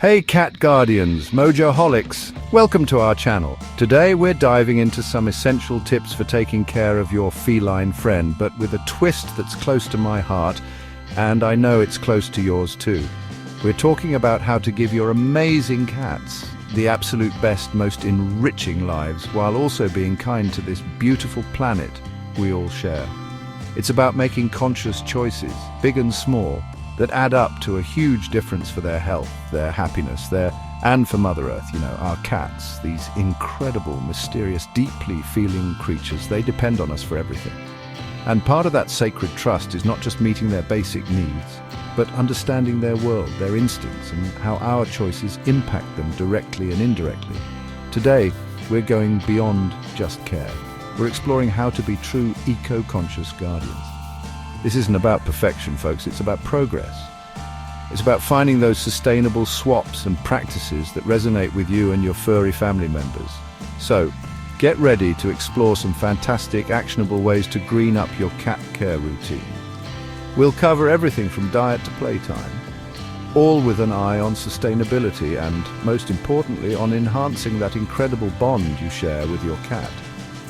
Hey cat guardians, mojoholics, welcome to our channel. Today we're diving into some essential tips for taking care of your feline friend, but with a twist that's close to my heart, and I know it's close to yours too. We're talking about how to give your amazing cats the absolute best, most enriching lives, while also being kind to this beautiful planet we all share. It's about making conscious choices, big and small, that add up to a huge difference for their health, their happiness, and for Mother Earth, our cats, these incredible, mysterious, deeply feeling creatures. They depend on us for everything. And part of that sacred trust is not just meeting their basic needs, but understanding their world, their instincts, and how our choices impact them directly and indirectly. Today, we're going beyond just care. We're exploring how to be true eco-conscious guardians. This isn't about perfection, folks, it's about progress. It's about finding those sustainable swaps and practices that resonate with you and your furry family members. So, get ready to explore some fantastic, actionable ways to green up your cat care routine. We'll cover everything from diet to playtime, all with an eye on sustainability and, most importantly, on enhancing that incredible bond you share with your cat.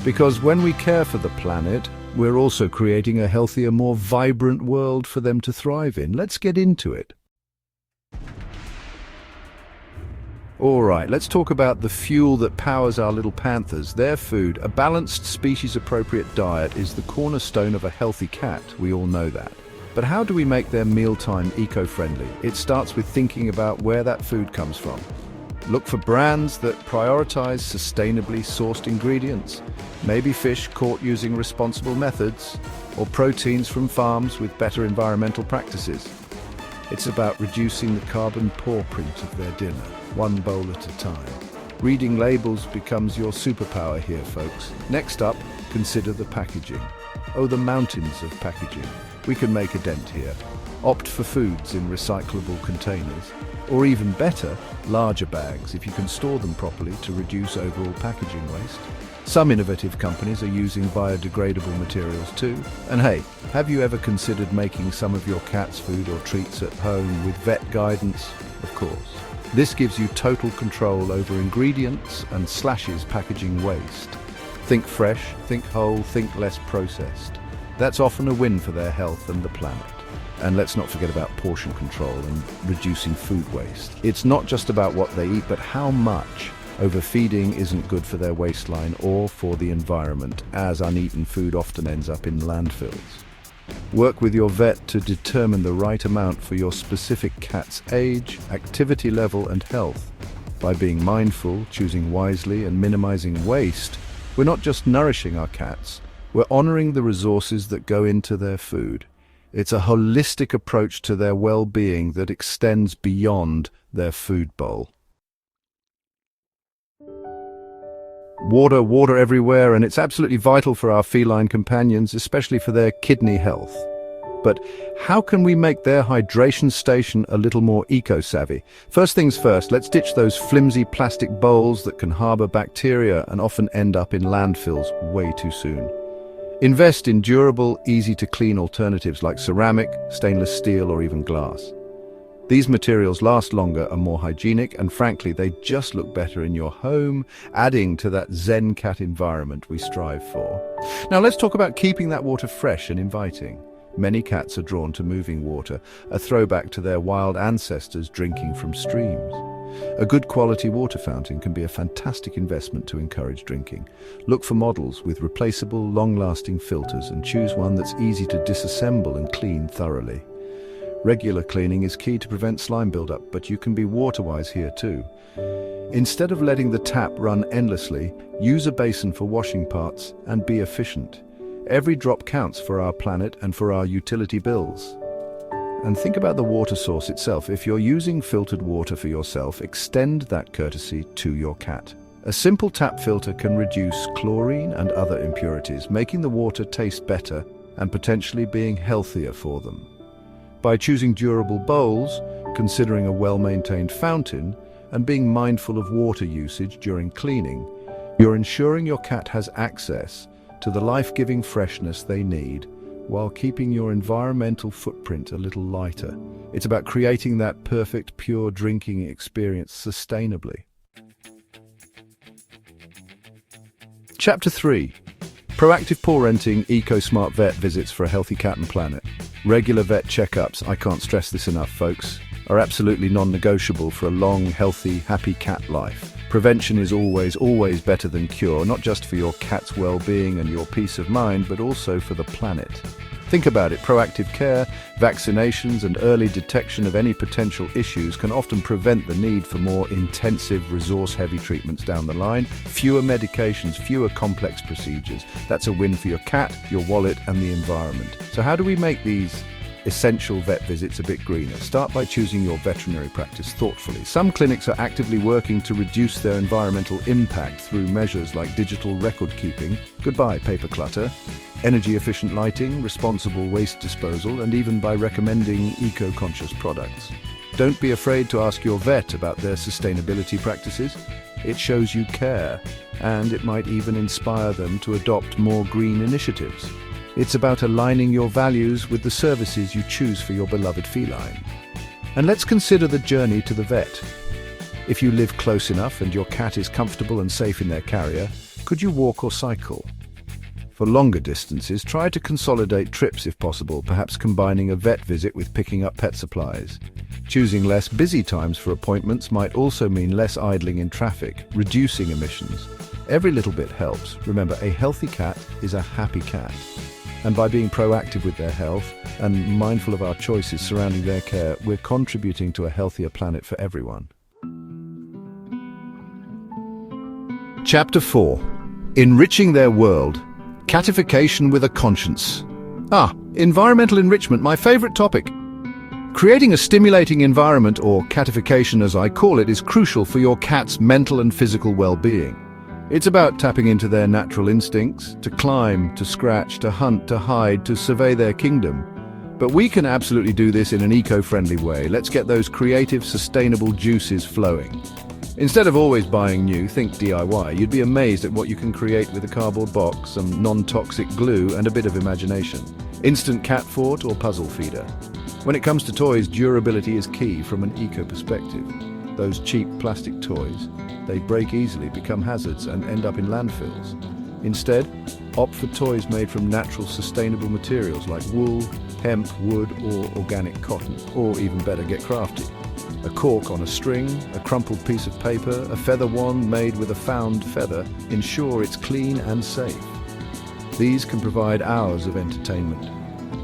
Because when we care for the planet, we're also creating a healthier, more vibrant world for them to thrive in. Let's get into it. All right, let's talk about the fuel that powers our little panthers. Their food, a balanced, species-appropriate diet, is the cornerstone of a healthy cat. We all know that. But how do we make their mealtime eco-friendly? It starts with thinking about where that food comes from. Look for brands that prioritize sustainably sourced ingredients, maybe fish caught using responsible methods, or proteins from farms with better environmental practices. It's about reducing the carbon paw print of their dinner, one bowl at a time. Reading labels becomes your superpower here, folks. Next up, consider the packaging. Oh, the mountains of packaging. We can make a dent here. Opt for foods in recyclable containers, or even better, larger bags if you can store them properly to reduce overall packaging waste. Some innovative companies are using biodegradable materials too. And hey, have you ever considered making some of your cat's food or treats at home with vet guidance? Of course. This gives you total control over ingredients and slashes packaging waste. Think fresh, think whole, think less processed. That's often a win for their health and the planet. And let's not forget about portion control and reducing food waste. It's not just about what they eat, but how much. Overfeeding isn't good for their waistline or for the environment, as uneaten food often ends up in landfills. Work with your vet to determine the right amount for your specific cat's age, activity level, and health. By being mindful, choosing wisely, and minimizing waste, we're not just nourishing our cats, we're honoring the resources that go into their food. It's a holistic approach to their well-being that extends beyond their food bowl. Water everywhere, and it's absolutely vital for our feline companions, especially for their kidney health. But how can we make their hydration station a little more eco-savvy? First things first, let's ditch those flimsy plastic bowls that can harbor bacteria and often end up in landfills way too soon. Invest in durable, easy-to-clean alternatives like ceramic, stainless steel, or even glass. These materials last longer, are more hygienic, and frankly, they just look better in your home, adding to that Zen cat environment we strive for. Now let's talk about keeping that water fresh and inviting. Many cats are drawn to moving water, a throwback to their wild ancestors drinking from streams. A good quality water fountain can be a fantastic investment to encourage drinking. Look for models with replaceable, long-lasting filters and choose one that's easy to disassemble and clean thoroughly. Regular cleaning is key to prevent slime buildup, but you can be water-wise here too. Instead of letting the tap run endlessly, use a basin for washing parts and be efficient. Every drop counts for our planet and for our utility bills. And think about the water source itself. If you're using filtered water for yourself, extend that courtesy to your cat. A simple tap filter can reduce chlorine and other impurities, making the water taste better and potentially being healthier for them. By choosing durable bowls, considering a well-maintained fountain, and being mindful of water usage during cleaning, you're ensuring your cat has access to the life-giving freshness they need while keeping your environmental footprint a little lighter. It's about creating that perfect, pure drinking experience sustainably. Chapter 3. Proactive parenting, eco-smart vet visits for a healthy cat and planet. Regular vet checkups, I can't stress this enough, folks, are absolutely non-negotiable for a long, healthy, happy cat life. Prevention is always better than cure, not just for your cat's well-being and your peace of mind, but also for the planet. Think about it, proactive care, vaccinations, and early detection of any potential issues can often prevent the need for more intensive, resource-heavy treatments down the line. Fewer medications, fewer complex procedures. That's a win for your cat, your wallet, and the environment. So how do we make these essential vet visits a bit greener? Start by choosing your veterinary practice thoughtfully. Some clinics are actively working to reduce their environmental impact through measures like digital record keeping, goodbye paper clutter, energy-efficient lighting, responsible waste disposal, and even by recommending eco-conscious products. Don't be afraid to ask your vet about their sustainability practices. It shows you care, and it might even inspire them to adopt more green initiatives. It's about aligning your values with the services you choose for your beloved feline. And let's consider the journey to the vet. If you live close enough and your cat is comfortable and safe in their carrier, could you walk or cycle? For longer distances, try to consolidate trips if possible, perhaps combining a vet visit with picking up pet supplies. Choosing less busy times for appointments might also mean less idling in traffic, reducing emissions. Every little bit helps. Remember, a healthy cat is a happy cat. And by being proactive with their health and mindful of our choices surrounding their care, we're contributing to a healthier planet for everyone. Chapter 4. Enriching their world. Catification with a conscience. Environmental enrichment, my favorite topic. Creating a stimulating environment, or catification as I call it, is crucial for your cat's mental and physical well-being. It's about tapping into their natural instincts, to climb, to scratch, to hunt, to hide, to survey their kingdom. But we can absolutely do this in an eco-friendly way. Let's get those creative, sustainable juices flowing. Instead of always buying new, think DIY. You'd be amazed at what you can create with a cardboard box, some non-toxic glue, and a bit of imagination. Instant cat fort or puzzle feeder. When it comes to toys, durability is key from an eco perspective. Those cheap plastic toys, they break easily, become hazards, and end up in landfills. Instead, opt for toys made from natural, sustainable materials like wool, hemp, wood, or organic cotton. Or even better, get crafty. A cork on a string, a crumpled piece of paper, a feather wand made with a found feather. Ensure it's clean and safe. These can provide hours of entertainment.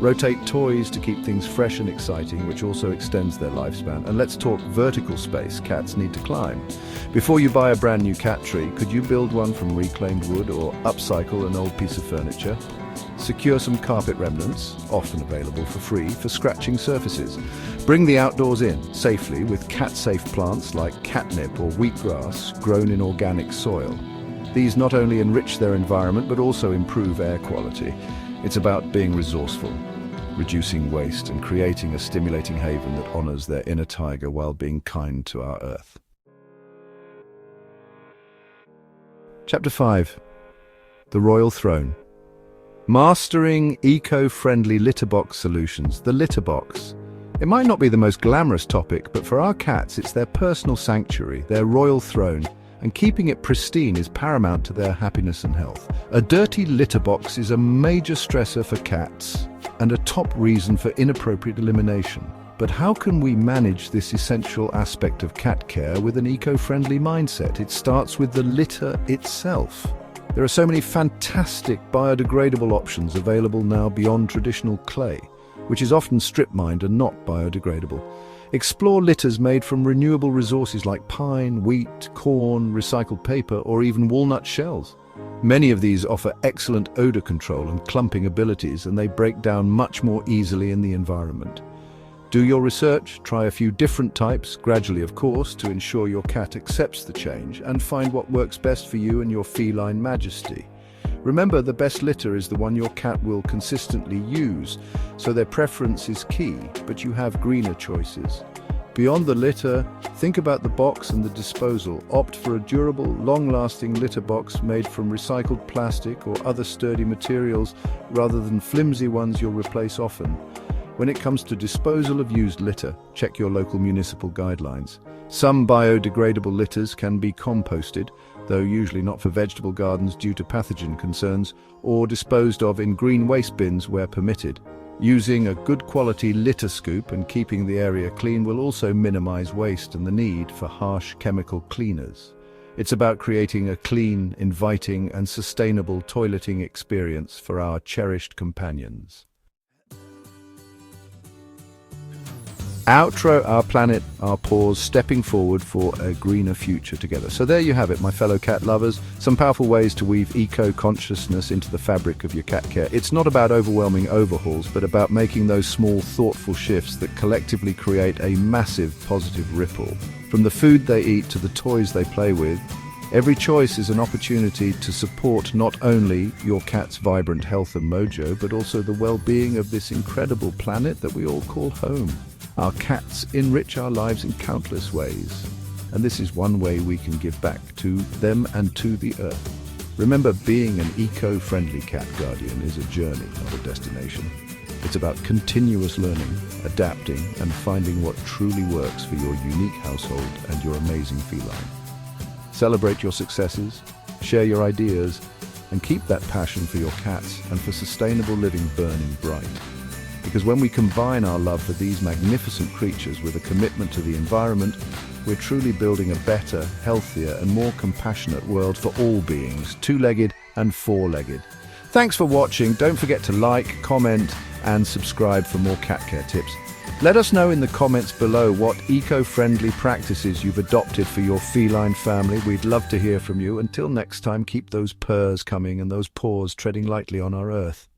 Rotate toys to keep things fresh and exciting, which also extends their lifespan. And let's talk vertical space cats need to climb. Before you buy a brand new cat tree, could you build one from reclaimed wood or upcycle an old piece of furniture? Secure some carpet remnants, often available for free, for scratching surfaces. Bring the outdoors in safely with cat-safe plants like catnip or wheatgrass grown in organic soil. These not only enrich their environment but also improve air quality. It's about being resourceful, reducing waste, and creating a stimulating haven that honors their inner tiger while being kind to our earth. Chapter 5. The Royal Throne. Mastering eco-friendly litter box solutions. The litter box. It might not be the most glamorous topic, but for our cats, it's their personal sanctuary, their royal throne, and keeping it pristine is paramount to their happiness and health. A dirty litter box is a major stressor for cats and a top reason for inappropriate elimination. But how can we manage this essential aspect of cat care with an eco-friendly mindset? It starts with the litter itself. There are so many fantastic biodegradable options available now beyond traditional clay, which is often strip-mined and not biodegradable. Explore litters made from renewable resources like pine, wheat, corn, recycled paper, or even walnut shells. Many of these offer excellent odor control and clumping abilities, and they break down much more easily in the environment. Do your research, try a few different types, gradually of course, to ensure your cat accepts the change, and find what works best for you and your feline majesty. Remember, the best litter is the one your cat will consistently use, so their preference is key, but you have greener choices. Beyond the litter, think about the box and the disposal. Opt for a durable, long-lasting litter box made from recycled plastic or other sturdy materials rather than flimsy ones you'll replace often. When it comes to disposal of used litter, check your local municipal guidelines. Some biodegradable litters can be composted, though usually not for vegetable gardens due to pathogen concerns, or disposed of in green waste bins where permitted. Using a good quality litter scoop and keeping the area clean will also minimize waste and the need for harsh chemical cleaners. It's about creating a clean, inviting, and sustainable toileting experience for our cherished companions. Outro our planet, our paws, stepping forward for a greener future together. So there you have it, my fellow cat lovers. Some powerful ways to weave eco-consciousness into the fabric of your cat care. It's not about overwhelming overhauls, but about making those small, thoughtful shifts that collectively create a massive positive ripple. From the food they eat to the toys they play with, every choice is an opportunity to support not only your cat's vibrant health and mojo, but also the well-being of this incredible planet that we all call home. Our cats enrich our lives in countless ways, and this is one way we can give back to them and to the earth. Remember, being an eco-friendly cat guardian is a journey, not a destination. It's about continuous learning, adapting, and finding what truly works for your unique household and your amazing feline. Celebrate your successes, share your ideas, and keep that passion for your cats and for sustainable living burning bright. Because when we combine our love for these magnificent creatures with a commitment to the environment, we're truly building a better, healthier, and more compassionate world for all beings, two-legged and four-legged. Thanks for watching. Don't forget to like, comment, and subscribe for more cat care tips. Let us know in the comments below what eco-friendly practices you've adopted for your feline family. We'd love to hear from you. Until next time, keep those purrs coming and those paws treading lightly on our earth.